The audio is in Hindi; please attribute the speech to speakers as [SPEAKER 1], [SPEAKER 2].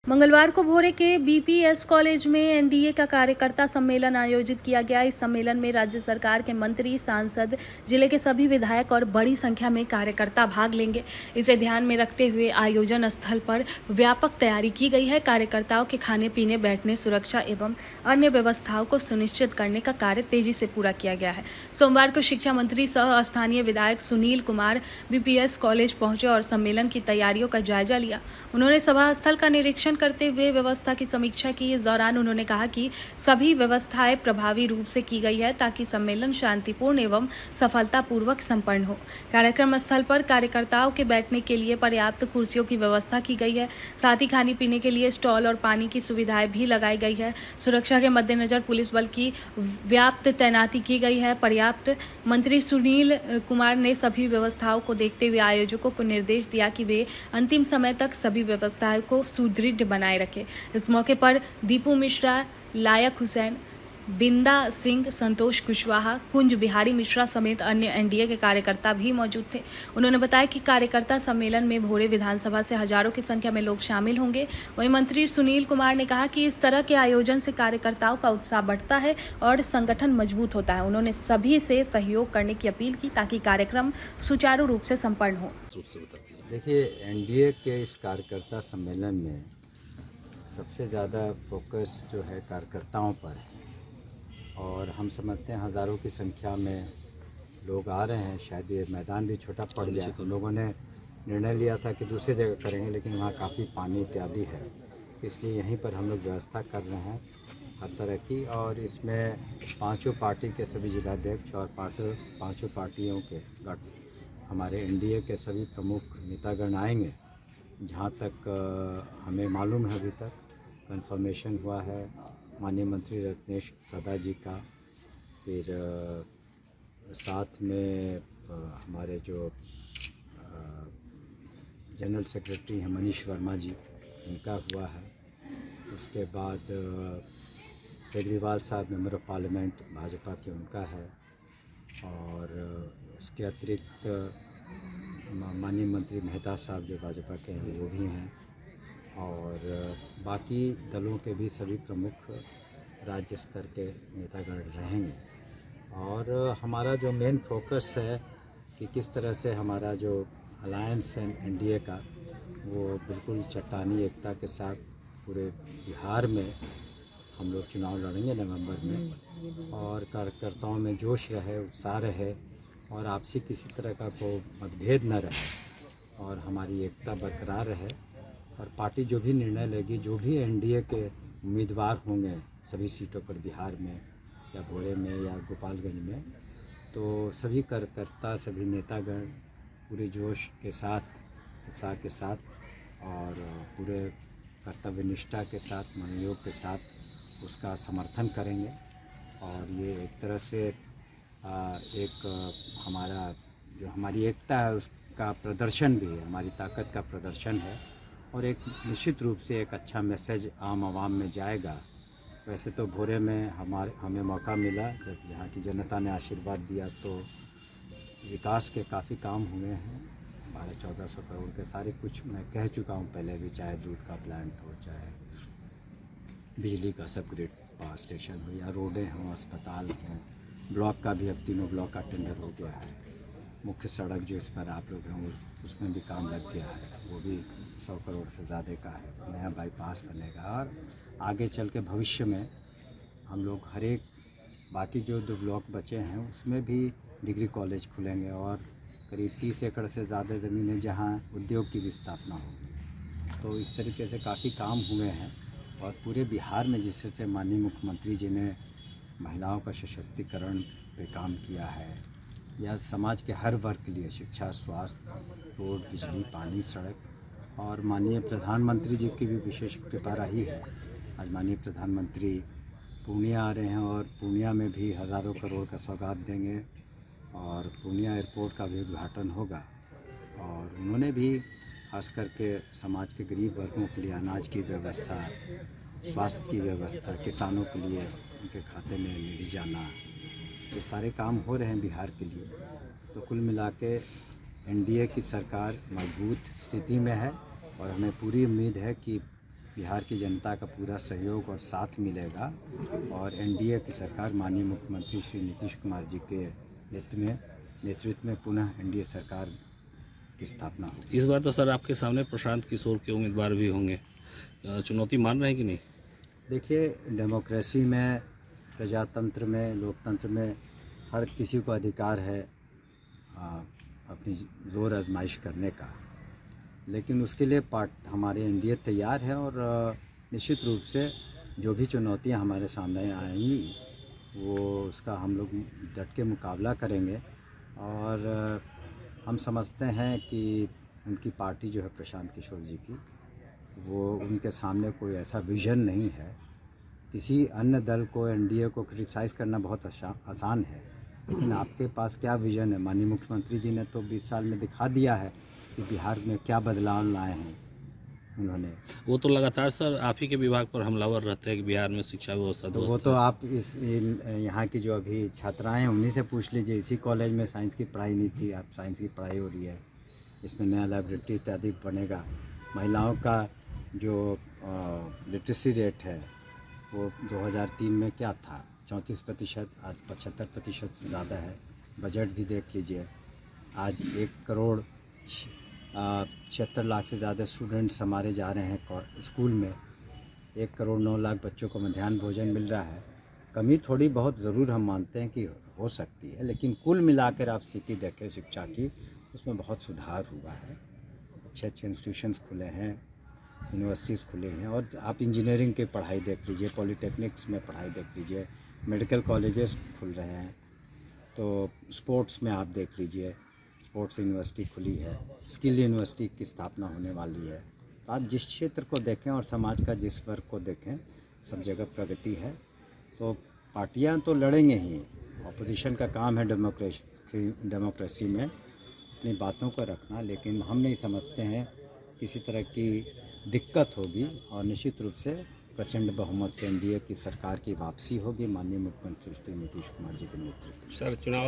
[SPEAKER 1] मंगलवार को भोरे के बीपीएस कॉलेज में एनडीए का कार्यकर्ता सम्मेलन आयोजित किया गया। इस सम्मेलन में राज्य सरकार के मंत्री, सांसद, जिले के सभी विधायक और बड़ी संख्या में कार्यकर्ता भाग लेंगे। इसे ध्यान में रखते हुए आयोजन स्थल पर व्यापक तैयारी की गई है। कार्यकर्ताओं के खाने पीने, बैठने, सुरक्षा एवं अन्य व्यवस्थाओं को सुनिश्चित करने का कार्य तेजी से पूरा किया गया है। सोमवार को शिक्षा मंत्री सह स्थानीय विधायक सुनील कुमार बीपीएस कॉलेज पहुंचे और सम्मेलन की तैयारियों का जायजा लिया। उन्होंने सभा स्थल का निरीक्षण करते हुए व्यवस्था की समीक्षा की। इस दौरान उन्होंने कहा कि सभी व्यवस्थाएं प्रभावी रूप से की गई है ताकि सम्मेलन शांतिपूर्ण एवं सफलतापूर्वक संपन्न हो। कार्यक्रम स्थल पर कार्यकर्ताओं के बैठने के लिए पर्याप्त कुर्सियों की व्यवस्था की गई है। साथ ही खाने पीने के लिए स्टॉल और पानी की सुविधाएं भी लगाई गई है। सुरक्षा के मद्देनजर पुलिस बल की व्यापक तैनाती की गई है। पर्याप्त मंत्री सुनील कुमार ने सभी व्यवस्थाओं को देखते हुए आयोजकों को निर्देश दिया कि वे अंतिम समय तक सभी व्यवस्थाओं को सुदृढ़ बनाए रखे। इस मौके पर दीपू मिश्रा, लायक हुसैन, बिंदा सिंह, संतोष कुशवाहा, कुंज बिहारी मिश्रा समेत अन्य एनडीए के कार्यकर्ता भी मौजूद थे। उन्होंने बताया कि कार्यकर्ता सम्मेलन में भोरे विधानसभा से हजारों की संख्या में लोग शामिल होंगे। वहीं मंत्री सुनील कुमार ने कहा कि इस तरह के आयोजन से कार्यकर्ताओं का उत्साह बढ़ता है और संगठन मजबूत होता है। उन्होंने सभी से सहयोग करने की अपील की ताकि कार्यक्रम सुचारू रूप से संपन्न हो।
[SPEAKER 2] देखिए, एनडीए के इस कार्यकर्ता सम्मेलन में सबसे ज़्यादा फोकस जो है कार्यकर्ताओं पर है और हम समझते हैं हज़ारों की संख्या में लोग आ रहे हैं। शायद ये मैदान भी छोटा पड़ जाए। तो लोगों ने निर्णय लिया था कि दूसरी जगह करेंगे, लेकिन वहाँ काफ़ी पानी इत्यादि है, इसलिए यहीं पर हम लोग व्यवस्था कर रहे हैं हर तरह की। और इसमें पांचों पार्टी के सभी जिलाध्यक्ष और पांचों पार्टियों के हमारे एनडीए के सभी प्रमुख नेतागण आएंगे। जहाँ तक हमें मालूम है, अभी तक कंफर्मेशन हुआ है माननीय मंत्री रत्नेश सदा जी का, फिर साथ में हमारे जो जनरल सेक्रेटरी हैं मनीष वर्मा जी, उनका हुआ है। उसके बाद सेगरीवाल साहब मेंबर ऑफ पार्लियामेंट भाजपा के, उनका है। और उसके अतिरिक्त माननीय मंत्री मेहता साहब जो भाजपा के हैं, वो भी हैं। और बाकी दलों के भी सभी प्रमुख राज्य स्तर के नेतागण रहेंगे। और हमारा जो मेन फोकस है कि किस तरह से हमारा जो अलायंस है एनडीए का, वो बिल्कुल चट्टानी एकता के साथ पूरे बिहार में हम लोग चुनाव लड़ेंगे नवंबर में। और कार्यकर्ताओं में जोश रहे, उत्साह रहे और आपसी किसी तरह का कोई मतभेद न रहे और हमारी एकता बरकरार रहे। और पार्टी जो भी निर्णय लेगी, जो भी एनडीए के उम्मीदवार होंगे सभी सीटों पर बिहार में या भोरे में या गोपालगंज में, तो सभी कार्यकर्ता, सभी नेतागण पूरे जोश के साथ, उत्साह के साथ और पूरे कर्तव्य निष्ठा के साथ, मनोयोग के साथ उसका समर्थन करेंगे। और ये एक तरह से हमारा जो हमारी एकता है उसका प्रदर्शन भी है, हमारी ताकत का प्रदर्शन है। और एक निश्चित रूप से एक अच्छा मैसेज आम आवाम में जाएगा। वैसे तो भोरे में हमें मौका मिला, जब यहाँ की जनता ने आशीर्वाद दिया, तो विकास के काफ़ी काम हुए हैं। 1200-1400 करोड़ के सारे कुछ मैं कह चुका हूँ पहले भी, चाहे दूध का प्लांट हो, चाहे बिजली का सबग्रिड पावर स्टेशन हो, या रोडें हों, अस्पताल हों, ब्लॉक का भी अब 3 ब्लॉक का टेंडर हो गया है। मुख्य सड़क जो इस पर आप लोग हैं उसमें भी काम लग गया है, वो भी 100 करोड़ से ज़्यादा का है। नया बाईपास बनेगा और आगे चल के भविष्य में हम लोग हर एक बाकी जो 2 ब्लॉक बचे हैं उसमें भी डिग्री कॉलेज खुलेंगे और करीब 30 एकड़ से ज़्यादा ज़मीन है जहाँ उद्योग की भी स्थापना होगी। तो इस तरीके से काफ़ी काम हुए हैं। और पूरे बिहार में जिस तरह से माननीय मुख्यमंत्री जी ने महिलाओं का सशक्तिकरण पे काम किया है, या समाज के हर वर्ग के लिए शिक्षा, स्वास्थ्य, रोड, बिजली, पानी, सड़क, और माननीय प्रधानमंत्री जी की भी विशेष कृपा रही है। आज माननीय प्रधानमंत्री पूर्णिया आ रहे हैं और पूर्णिया में भी हज़ारों करोड़ का सौगात देंगे और पूर्णिया एयरपोर्ट का भी उद्घाटन होगा। और उन्होंने भी खास करके समाज के गरीब वर्गों के लिए अनाज की व्यवस्था, स्वास्थ्य की व्यवस्था, किसानों के लिए उनके खाते में निधि जाना, ये सारे काम हो रहे हैं बिहार के लिए। तो कुल मिला के एनडीए की सरकार मजबूत स्थिति में है और हमें पूरी उम्मीद है कि बिहार की जनता का पूरा सहयोग और साथ मिलेगा और एनडीए की सरकार माननीय मुख्यमंत्री श्री नीतीश कुमार जी के नेतृत्व में पुनः एनडीए सरकार की स्थापना होगी।
[SPEAKER 3] इस बार तो सर आपके सामने प्रशांत किशोर के उम्मीदवार भी होंगे, चुनौती मान रहे हैं कि नहीं?
[SPEAKER 2] देखिए, डेमोक्रेसी में, प्रजातंत्र में, लोकतंत्र में हर किसी को अधिकार है अपनी ज़ोर आजमाइश करने का, लेकिन उसके लिए हमारे एनडीए तैयार है और निश्चित रूप से जो भी चुनौतियां हमारे सामने आएंगी वो उसका हम लोग डट के मुकाबला करेंगे। और हम समझते हैं कि उनकी पार्टी जो है प्रशांत किशोर जी की, वो उनके सामने कोई ऐसा विज़न नहीं है। किसी अन्य दल को, एनडीए को क्रिटिसाइज़ करना बहुत आसान है, लेकिन आपके पास क्या विज़न है? माननीय मुख्यमंत्री जी ने तो 20 साल में दिखा दिया है कि बिहार में क्या बदलाव लाए हैं उन्होंने।
[SPEAKER 3] वो तो लगातार सर आप ही के विभाग पर हमलावर रहते हैं कि बिहार में शिक्षा व्यवस्था
[SPEAKER 2] तो वो तो आप यहाँ की जो अभी छात्राएं हैं उन्हीं से पूछ लीजिए। इसी कॉलेज में साइंस की पढ़ाई नहीं थी, अब साइंस की पढ़ाई हो रही है, इसमें नया लाइब्रेरी इत्यादि बनेगा। महिलाओं का जो लिटरेसी रेट है वो 2003 में क्या था, 34%, आज 75% से ज़्यादा है। बजट भी देख लीजिए, आज 1,76,00,000 से ज़्यादा स्टूडेंट्स हमारे जा रहे हैं स्कूल में। 1,09,00,000 बच्चों को मध्याह्न भोजन मिल रहा है। कमी थोड़ी बहुत ज़रूर हम मानते हैं कि हो सकती है, लेकिन कुल मिलाकर आप स्थिति देखें शिक्षा की, उसमें बहुत सुधार हुआ है। अच्छे अच्छे इंस्टीट्यूशंस खुले हैं, यूनिवर्सिटीज़ खुले हैं, और आप इंजीनियरिंग की पढ़ाई देख लीजिए, पॉलिटेक्निक्स में पढ़ाई देख लीजिए, मेडिकल कॉलेजेस खुल रहे हैं। तो स्पोर्ट्स में आप देख लीजिए, स्पोर्ट्स यूनिवर्सिटी खुली है, स्किल यूनिवर्सिटी की स्थापना होने वाली है। तो आप जिस क्षेत्र को देखें और समाज का जिस वर्ग को देखें, सब जगह प्रगति है। तो पार्टियां तो लड़ेंगे ही, ऑपोजिशन का काम है डेमोक्रेसी में अपनी बातों को रखना, लेकिन हम नहीं समझते हैं किसी तरह की दिक्कत होगी और निश्चित रूप से प्रचंड बहुमत से एनडीए की सरकार की वापसी होगी माननीय मुख्यमंत्री श्री नीतीश कुमार जी के नेतृत्व में।
[SPEAKER 3] सर चुनाव